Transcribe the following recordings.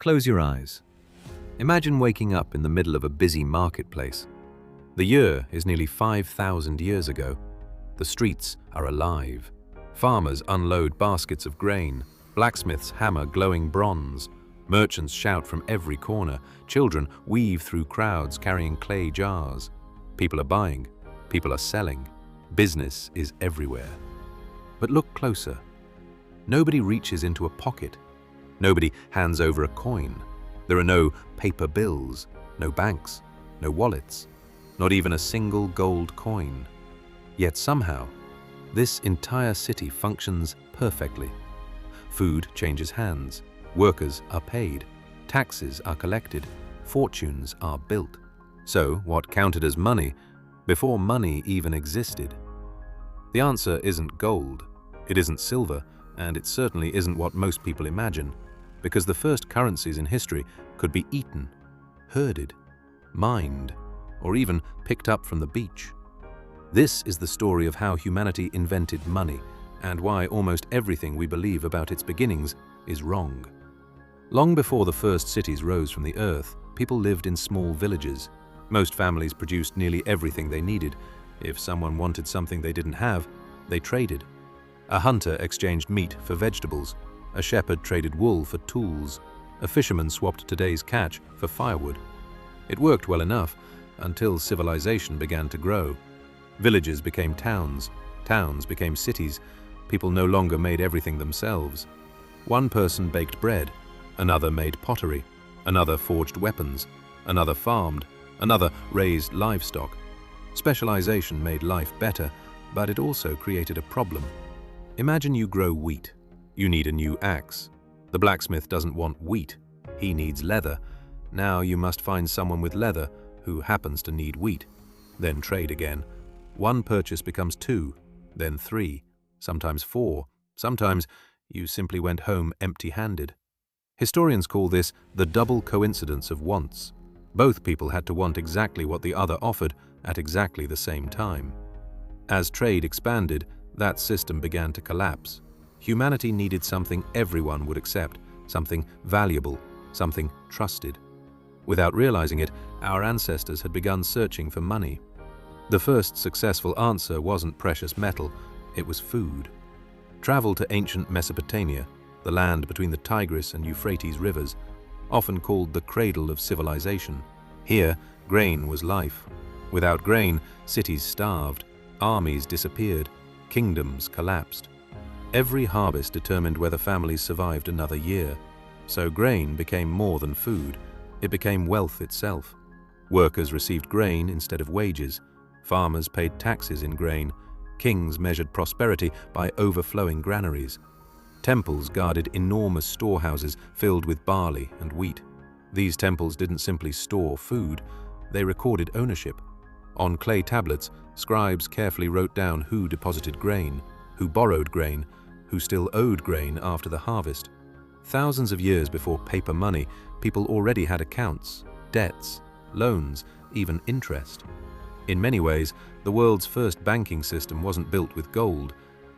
Close your eyes. Imagine waking up in the middle of a busy marketplace. The year is nearly 5,000 years ago. The streets are alive. Farmers unload baskets of grain. Blacksmiths hammer glowing bronze. Merchants shout from every corner. Children weave through crowds carrying clay jars. People are buying. People are selling. Business is everywhere. But look closer. Nobody reaches into a pocket. Nobody hands over a coin. There are no paper bills, no banks, no wallets, not even a single gold coin. Yet somehow, this entire city functions perfectly. Food changes hands, workers are paid, taxes are collected, fortunes are built. So what counted as money before money even existed? The answer isn't gold, it isn't silver, and it certainly isn't what most people imagine, because the first currencies in history could be eaten, herded, mined, or even picked up from the beach. This is the story of how humanity invented money, and why almost everything we believe about its beginnings is wrong. Long before the first cities rose from the earth, people lived in small villages. Most families produced nearly everything they needed. If someone wanted something they didn't have, they traded. A hunter exchanged meat for vegetables. A shepherd traded wool for tools. A fisherman swapped today's catch for firewood. It worked well enough until civilization began to grow. Villages became towns. Towns became cities. People no longer made everything themselves. One person baked bread. Another made pottery. Another forged weapons. Another farmed. Another raised livestock. Specialization made life better, but it also created a problem. Imagine you grow wheat. You need a new axe. The blacksmith doesn't want wheat. He needs leather. Now you must find someone with leather who happens to need wheat. Then trade again. One purchase becomes two, then three, sometimes four. Sometimes you simply went home empty-handed. Historians call this the double coincidence of wants. Both people had to want exactly what the other offered at exactly the same time. As trade expanded, that system began to collapse. Humanity needed something everyone would accept, something valuable, something trusted. Without realizing it, our ancestors had begun searching for money. The first successful answer wasn't precious metal, it was food. Travel to ancient Mesopotamia, the land between the Tigris and Euphrates rivers, often called the cradle of civilization. Here, grain was life. Without grain, cities starved, armies disappeared, kingdoms collapsed. Every harvest determined whether families survived another year. So grain became more than food. It became wealth itself. Workers received grain instead of wages. Farmers paid taxes in grain. Kings measured prosperity by overflowing granaries. Temples guarded enormous storehouses filled with barley and wheat. These temples didn't simply store food, they recorded ownership. On clay tablets, scribes carefully wrote down who deposited grain, who borrowed grain, who still owed grain after the harvest. Thousands of years before paper money, people already had accounts, debts, loans, even interest. In many ways, the world's first banking system wasn't built with gold,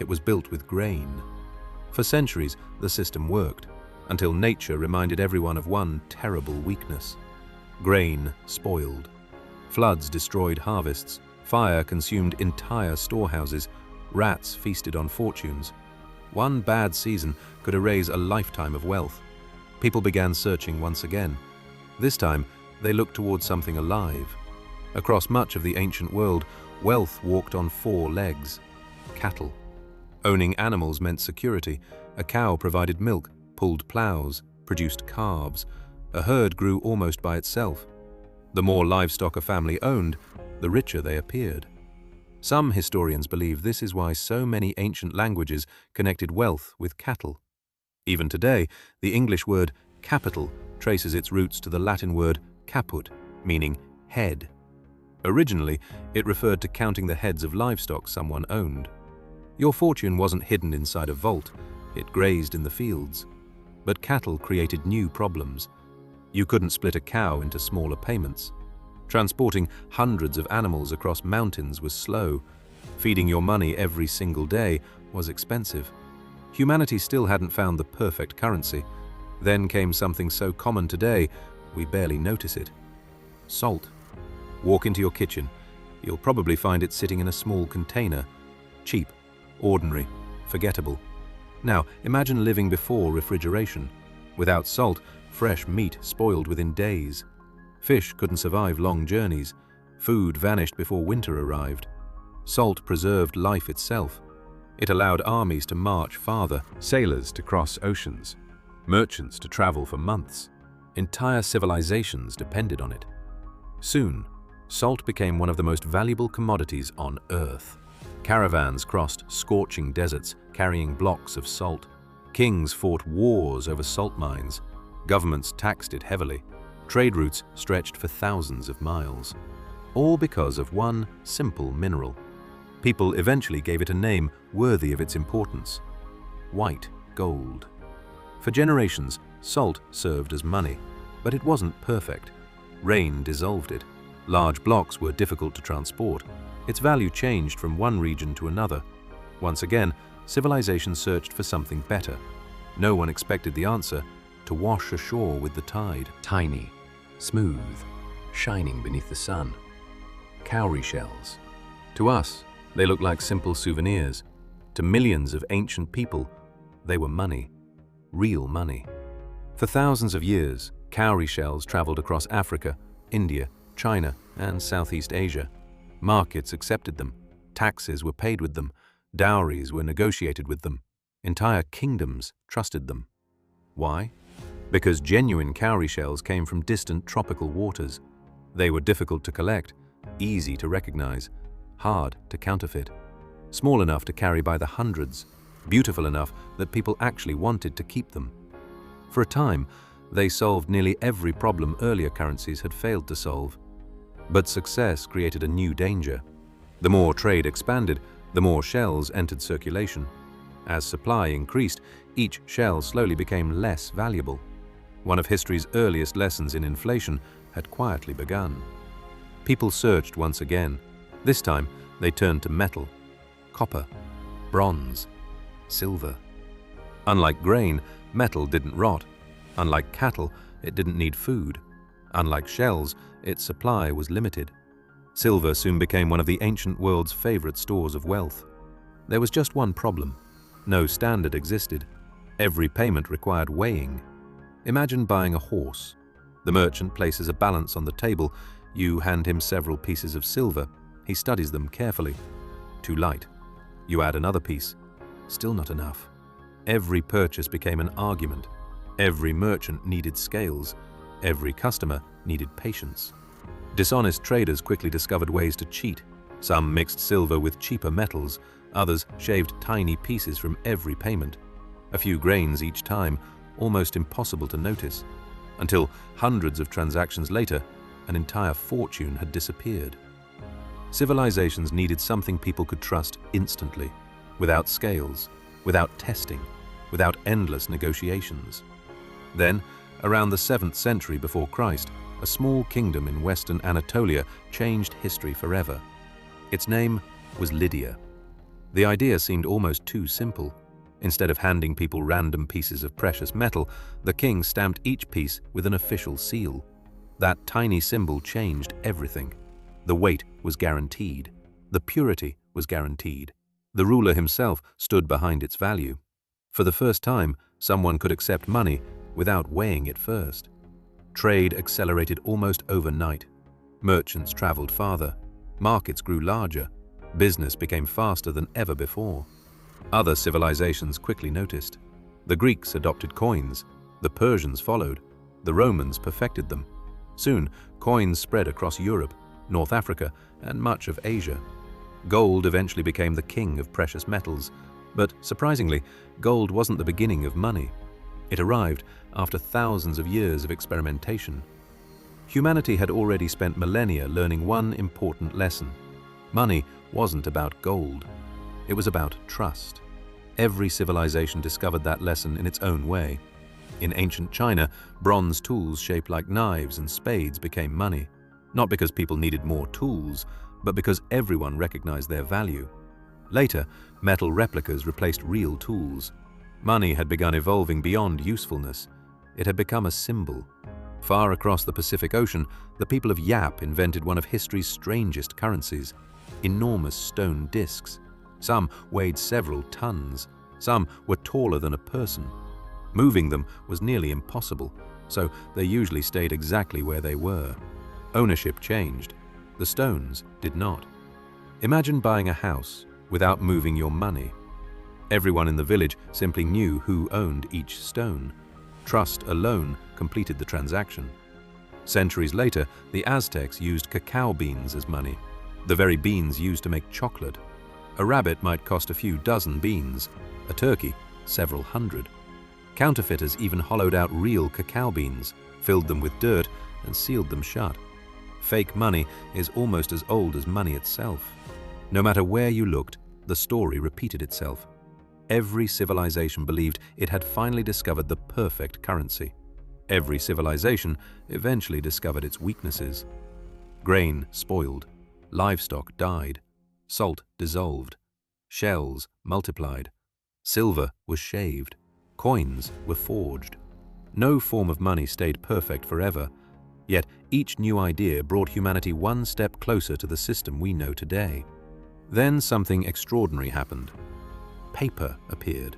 it was built with grain. For centuries, the system worked, until nature reminded everyone of one terrible weakness. Grain spoiled. Floods destroyed harvests, fire consumed entire storehouses, rats feasted on fortunes. One bad season could erase a lifetime of wealth. People began searching once again. This time, they looked towards something alive. Across much of the ancient world, wealth walked on four legs: cattle. Owning animals meant security. A cow provided milk, pulled plows, produced calves. A herd grew almost by itself. The more livestock a family owned, the richer they appeared. Some historians believe this is why so many ancient languages connected wealth with cattle. Even today, the English word capital traces its roots to the Latin word caput, meaning head. Originally, it referred to counting the heads of livestock someone owned. Your fortune wasn't hidden inside a vault, it grazed in the fields. But cattle created new problems. You couldn't split a cow into smaller payments. Transporting hundreds of animals across mountains was slow. Feeding your money every single day was expensive. Humanity still hadn't found the perfect currency. Then came something so common today, we barely notice it. Salt. Walk into your kitchen. You'll probably find it sitting in a small container. Cheap, ordinary, forgettable. Now, imagine living before refrigeration. Without salt, fresh meat spoiled within days. Fish couldn't survive long journeys. Food vanished before winter arrived. Salt preserved life itself. It allowed armies to march farther, sailors to cross oceans, merchants to travel for months. Entire civilizations depended on it. Soon, salt became one of the most valuable commodities on Earth. Caravans crossed scorching deserts carrying blocks of salt. Kings fought wars over salt mines. Governments taxed it heavily. Trade routes stretched for thousands of miles. All because of one simple mineral. People eventually gave it a name worthy of its importance: white gold. For generations, salt served as money, but it wasn't perfect. Rain dissolved it. Large blocks were difficult to transport. Its value changed from one region to another. Once again, civilization searched for something better. No one expected the answer: to wash ashore with the tide. Tiny, smooth, shining beneath the sun. Cowrie shells. To us, they look like simple souvenirs. To millions of ancient people, they were money. Real money. For thousands of years, cowrie shells traveled across Africa, India, China, and Southeast Asia. Markets accepted them. Taxes were paid with them. Dowries were negotiated with them. Entire kingdoms trusted them. Why? Because genuine cowrie shells came from distant tropical waters. They were difficult to collect, easy to recognize, hard to counterfeit, small enough to carry by the hundreds, beautiful enough that people actually wanted to keep them. For a time, they solved nearly every problem earlier currencies had failed to solve. But success created a new danger. The more trade expanded, the more shells entered circulation. As supply increased, each shell slowly became less valuable. One of history's earliest lessons in inflation had quietly begun. People searched once again. This time, they turned to metal: copper, bronze, silver. Unlike grain, metal didn't rot. Unlike cattle, it didn't need food. Unlike shells, its supply was limited. Silver soon became one of the ancient world's favorite stores of wealth. There was just one problem. No standard existed. Every payment required weighing. Imagine buying a horse. The merchant places a balance on the table. You hand him several pieces of silver. He studies them carefully. Too light. You add another piece. Still not enough. Every purchase became an argument. Every merchant needed scales. Every customer needed patience. Dishonest traders quickly discovered ways to cheat. Some mixed silver with cheaper metals. Others shaved tiny pieces from every payment. A few grains each time, almost impossible to notice. Until hundreds of transactions later, an entire fortune had disappeared. Civilizations needed something people could trust instantly, without scales, without testing, without endless negotiations. Then, around the 7th century before Christ, a small kingdom in western Anatolia changed history forever. Its name was Lydia. The idea seemed almost too simple. Instead of handing people random pieces of precious metal, the king stamped each piece with an official seal. That tiny symbol changed everything. The weight was guaranteed. The purity was guaranteed. The ruler himself stood behind its value. For the first time, someone could accept money without weighing it first. Trade accelerated almost overnight. Merchants traveled farther. Markets grew larger. Business became faster than ever before. Other civilizations quickly noticed. The Greeks adopted coins. The Persians followed. The Romans perfected them. Soon, coins spread across Europe, North Africa, and much of Asia. Gold eventually became the king of precious metals. But surprisingly, gold wasn't the beginning of money. It arrived after thousands of years of experimentation. Humanity had already spent millennia learning one important lesson. Money wasn't about gold. It was about trust. Every civilization discovered that lesson in its own way. In ancient China, bronze tools shaped like knives and spades became money, not because people needed more tools, but because everyone recognized their value. Later, metal replicas replaced real tools. Money had begun evolving beyond usefulness. it had become a symbol. Far across the Pacific Ocean, the people of Yap invented one of history's strangest currencies: enormous stone discs. Some weighed several tons. Some were taller than a person. Moving them was nearly impossible, so they usually stayed exactly where they were. Ownership changed. The stones did not. Imagine buying a house without moving your money. Everyone in the village simply knew who owned each stone. Trust alone completed the transaction. Centuries later, the Aztecs used cacao beans as money, the very beans used to make chocolate. A rabbit might cost a few dozen beans, a turkey several hundred. Counterfeiters even hollowed out real cacao beans, filled them with dirt, and sealed them shut. Fake money is almost as old as money itself. No matter where you looked, the story repeated itself. Every civilization believed it had finally discovered the perfect currency. Every civilization eventually discovered its weaknesses. Grain spoiled, livestock died, salt dissolved, shells multiplied, silver was shaved, coins were forged. No form of money stayed perfect forever, yet each new idea brought humanity one step closer to the system we know today. Then something extraordinary happened. Paper appeared.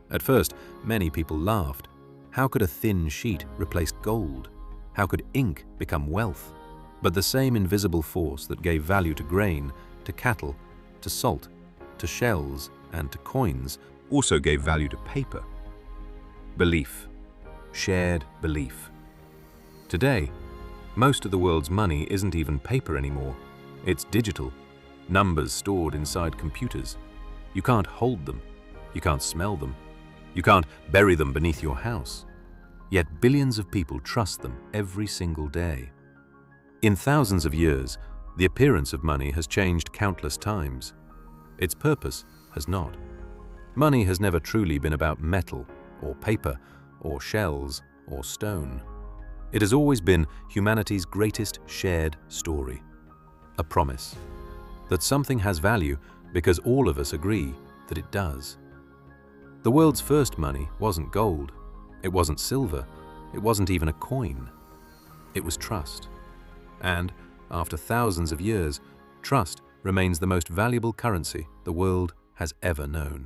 At first, many people laughed. How could a thin sheet replace gold? How could ink become wealth? But the same invisible force that gave value to grain, to cattle, to salt, to shells, and to coins also gave value to paper. Belief. Shared belief. Today, most of the world's money isn't even paper anymore. It's digital. Numbers stored inside computers. You can't hold them. You can't smell them. You can't bury them beneath your house. Yet billions of people trust them every single day. In thousands of years, the appearance of money has changed countless times. Its purpose has not. Money has never truly been about metal, or paper, or shells, or stone. It has always been humanity's greatest shared story. A promise that something has value because all of us agree that it does. The world's first money wasn't gold. It wasn't silver. It wasn't even a coin. It was trust. And, after thousands of years, trust remains the most valuable currency the world has ever known.